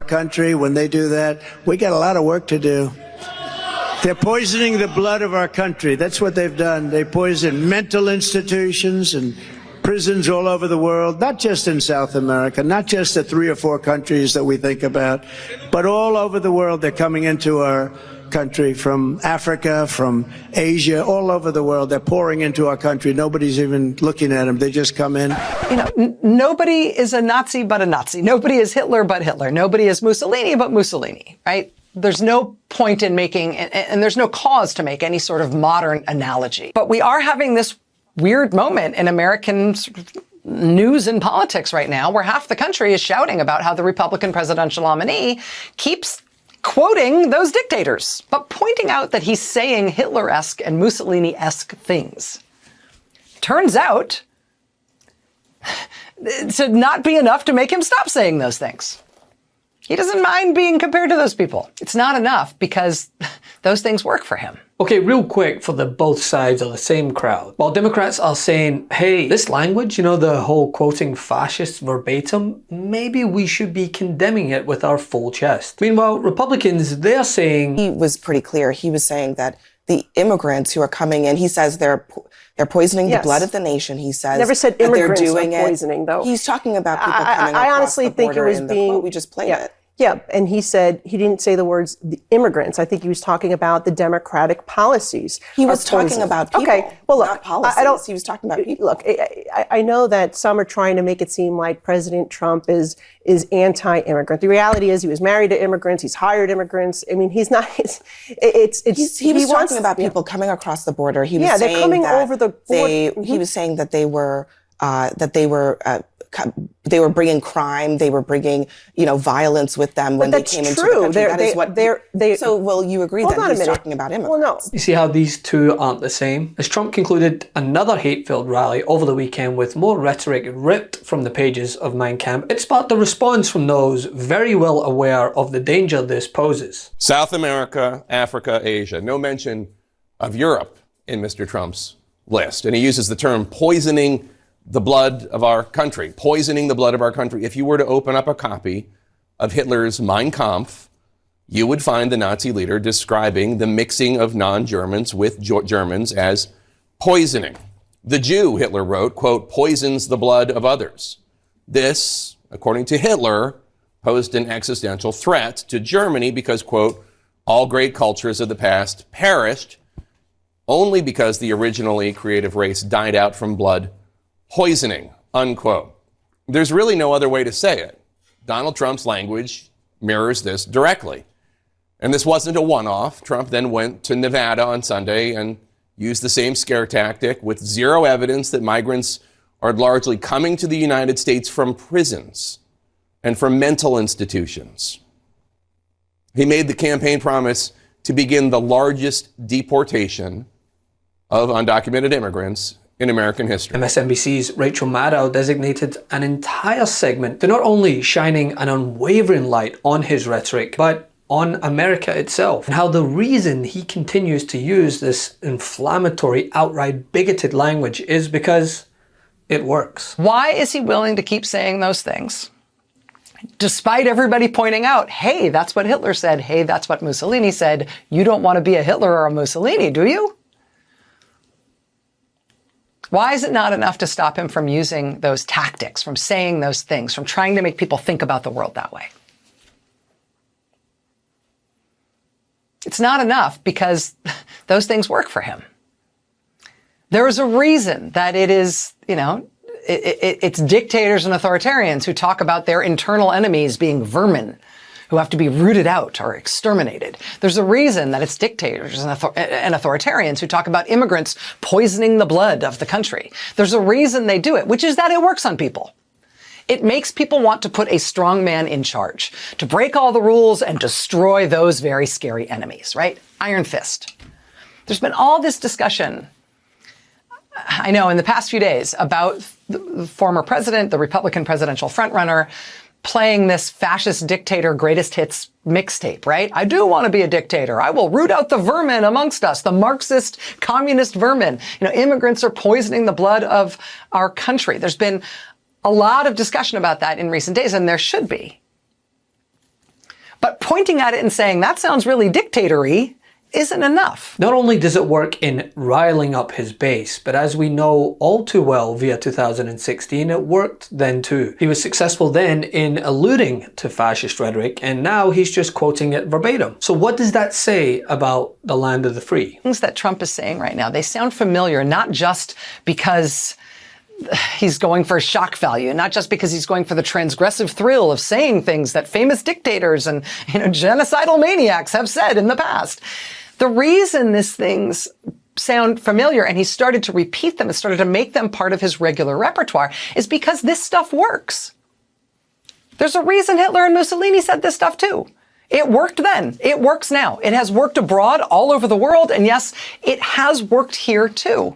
country, when they do that, we got a lot of work to do. They're poisoning the blood of our country. That's what they've done. They poison mental institutions and prisons all over the world, not just in South America, not just the 3 or 4 countries that we think about, but all over the world. They're coming into our country from Africa, from Asia, all over the world. They're pouring into our country. Nobody's even looking at them. They just come in. You know, nobody is a Nazi but a Nazi. Nobody is Hitler but Hitler. Nobody is Mussolini but Mussolini, right? There's no point in making, and there's no cause to make any sort of modern analogy. But we are having this weird moment in American news and politics right now where half the country is shouting about how the Republican presidential nominee keeps quoting those dictators, but pointing out that he's saying Hitler-esque and Mussolini-esque things. Turns out to not be enough to make him stop saying those things. He doesn't mind being compared to those people. It's not enough because those things work for him. Okay, real quick for the both sides of the same crowd. While Democrats are saying, hey, this language, you know, the whole quoting fascists verbatim, maybe we should be condemning it with our full chest. Meanwhile, Republicans, they're saying... He was pretty clear. He was saying that the immigrants who are coming in, he says they're poisoning the blood of the nation. He says never said immigrants they're doing are poisoning, though. He's talking about people coming across the border. I honestly think it was we just played it. Yeah, and he said, he didn't say the words the immigrants. I think he was talking about the democratic policies. He was talking about people, not policies. He was talking about people. Look, I know that some are trying to make it seem like President Trump is anti-immigrant. The reality is he was married to immigrants. He's hired immigrants. I mean, he's not, he was talking about people coming across the border. He was saying they're coming over the border. He was saying that they were bringing crime, they were bringing, violence with them when they came into the country. So will you agree that he's talking about immigrants? Well, no. You see how these two aren't the same? As Trump concluded another hate-filled rally over the weekend with more rhetoric ripped from the pages of Mein Kampf, it sparked a response from those very well aware of the danger this poses. South America, Africa, Asia. No mention of Europe in Mr. Trump's list. And he uses the term poisoning the blood of our country, poisoning the blood of our country. If you were to open up a copy of Hitler's Mein Kampf, you would find the Nazi leader describing the mixing of non-Germans with Germans as poisoning. The Jew, Hitler wrote, quote, poisons the blood of others. This, according to Hitler, posed an existential threat to Germany because, quote, all great cultures of the past perished only because the originally creative race died out from blood poisoning, unquote. There's really no other way to say it. Donald Trump's language mirrors this directly. And this wasn't a one-off. Trump then went to Nevada on Sunday and used the same scare tactic with zero evidence that migrants are largely coming to the United States from prisons and from mental institutions. He made the campaign promise to begin the largest deportation of undocumented immigrants in American history. MSNBC's Rachel Maddow designated an entire segment to not only shining an unwavering light on his rhetoric, but on America itself, and how the reason he continues to use this inflammatory, outright bigoted language is because it works. Why is he willing to keep saying those things? Despite everybody pointing out, hey, that's what Hitler said, hey, that's what Mussolini said, you don't want to be a Hitler or a Mussolini, do you? Why is it not enough to stop him from using those tactics, from saying those things, from trying to make people think about the world that way? It's not enough because those things work for him. There is a reason that it is, it's dictators and authoritarians who talk about their internal enemies being vermin who have to be rooted out or exterminated. There's a reason that it's dictators and authoritarians who talk about immigrants poisoning the blood of the country. There's a reason they do it, which is that it works on people. It makes people want to put a strong man in charge, to break all the rules and destroy those very scary enemies, right? Iron fist. There's been all this discussion, I know, in the past few days about the former president, the Republican presidential frontrunner, playing this fascist dictator greatest hits mixtape, right? I do want to be a dictator. I will root out the vermin amongst us, the Marxist communist vermin. Immigrants are poisoning the blood of our country. There's been a lot of discussion about that in recent days, and there should be. But pointing at it and saying, that sounds really dictatory, isn't enough. Not only does it work in riling up his base, but as we know all too well via 2016, it worked then too. He was successful then in alluding to fascist rhetoric, and now he's just quoting it verbatim. So what does that say about the land of the free? Things that Trump is saying right now, they sound familiar, not just because he's going for shock value, not just because he's going for the transgressive thrill of saying things that famous dictators and genocidal maniacs have said in the past. The reason these things sound familiar and he started to repeat them and started to make them part of his regular repertoire is because this stuff works. There's a reason Hitler and Mussolini said this stuff too. It worked then. It works now. It has worked abroad all over the world. And yes, it has worked here too.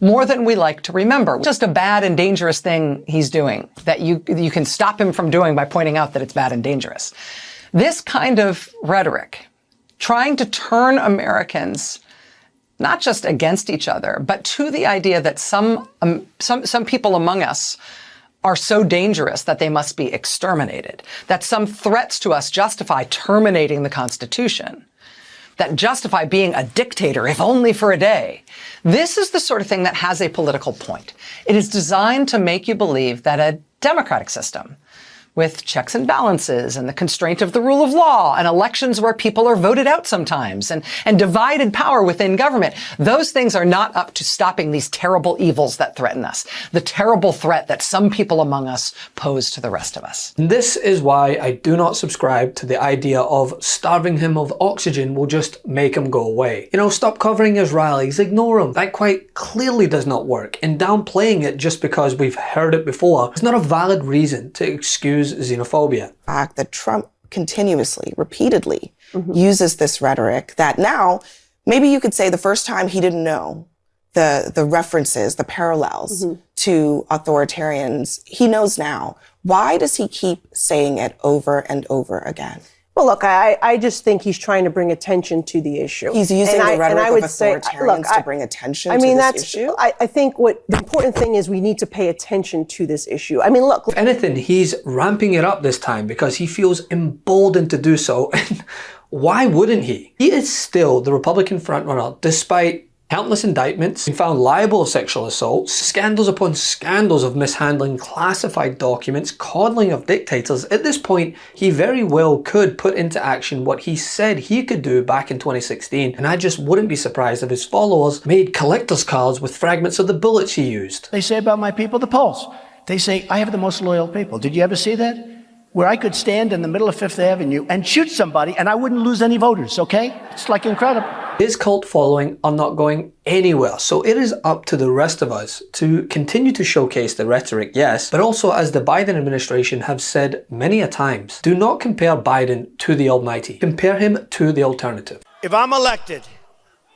More than we like to remember. Just a bad and dangerous thing he's doing that you can stop him from doing by pointing out that it's bad and dangerous. This kind of rhetoric, trying to turn Americans not just against each other, but to the idea that some people among us are so dangerous that they must be exterminated, that some threats to us justify terminating the Constitution, that justify being a dictator, if only for a day. This is the sort of thing that has a political point. It is designed to make you believe that a democratic system with checks and balances and the constraint of the rule of law and elections where people are voted out sometimes and divided power within government. Those things are not up to stopping these terrible evils that threaten us, the terrible threat that some people among us pose to the rest of us. This is why I do not subscribe to the idea of starving him of oxygen will just make him go away. You know, stop covering his rallies, ignore him. That quite clearly does not work, and downplaying it just because we've heard it before is not a valid reason to excuse xenophobia. The fact that Trump continuously, repeatedly uses this rhetoric that now, maybe you could say the first time he didn't know the references, the parallels to authoritarians, he knows now. Why does he keep saying it over and over again? Well, look, I just think he's trying to bring attention to the issue. He's using the rhetoric of authoritarians to bring attention to this issue? I think what the important thing is we need to pay attention to this issue. I mean, look. If anything, he's ramping it up this time because he feels emboldened to do so. And why wouldn't he? He is still the Republican frontrunner despite countless indictments, being found liable of sexual assault, scandals upon scandals of mishandling classified documents, coddling of dictators. At this point, he very well could put into action what he said he could do back in 2016, and I just wouldn't be surprised if his followers made collector's cards with fragments of the bullets he used. They say about my people, the polls. They say, I have the most loyal people. Did you ever see that? Where I could stand in the middle of Fifth Avenue and shoot somebody and I wouldn't lose any voters, okay? It's like incredible. His cult following are not going anywhere, so it is up to the rest of us to continue to showcase the rhetoric, yes, but also, as the Biden administration have said many a times, do not compare Biden to the Almighty. Compare him to the alternative. If I'm elected,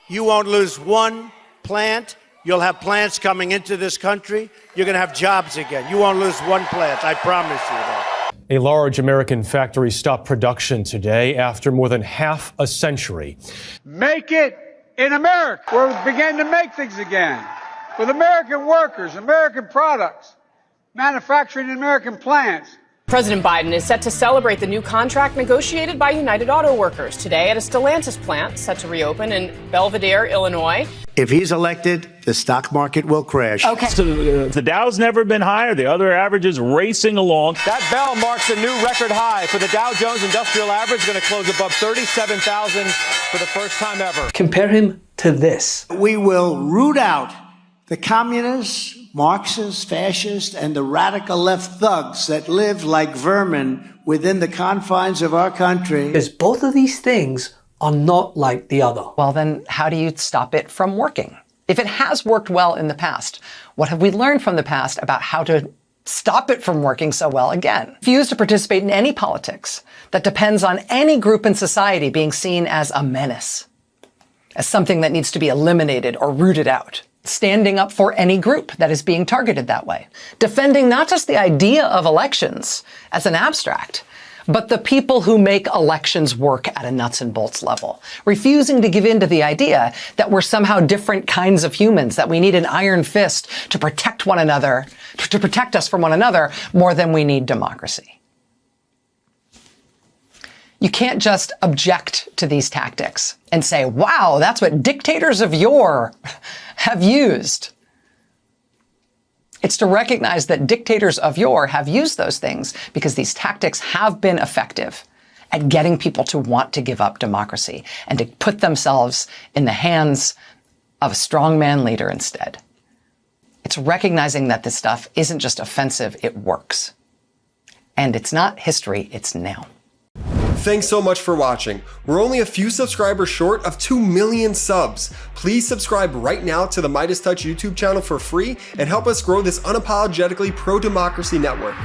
you won't lose one plant. You'll have plants coming into this country. You're going to have jobs again. You won't lose one plant. I promise you that. A large American factory stopped production today after more than half a century. Make it in America, where we began to make things again, with American workers, American products, manufacturing in American plants. President Biden is set to celebrate the new contract negotiated by United Auto Workers today at a Stellantis plant set to reopen in Belvidere, Illinois. If he's elected, the stock market will crash. Okay. So the Dow's never been higher. The other averages racing along. That bell marks a new record high for the Dow Jones Industrial Average, going to close above 37,000 for the first time ever. Compare him to this. We will root out the communists, Marxists, fascists, and the radical left thugs that live like vermin within the confines of our country. Because both of these things are not like the other. Well, then how do you stop it from working? If it has worked well in the past, what have we learned from the past about how to stop it from working so well again? Refuse to participate in any politics that depends on any group in society being seen as a menace, as something that needs to be eliminated or rooted out. Standing up for any group that is being targeted that way. Defending not just the idea of elections as an abstract, but the people who make elections work at a nuts and bolts level. Refusing to give in to the idea that we're somehow different kinds of humans, that we need an iron fist to protect one another, to protect us from one another more than we need democracy. You can't just object to these tactics and say, wow, that's what dictators of yore have used. It's to recognize that dictators of yore have used those things because these tactics have been effective at getting people to want to give up democracy and to put themselves in the hands of a strongman leader instead. It's recognizing that this stuff isn't just offensive, it works. And it's not history, it's now. Thanks so much for watching. We're only a few subscribers short of 2 million subs. Please subscribe right now to the MeidasTouch YouTube channel for free and help us grow this unapologetically pro-democracy network.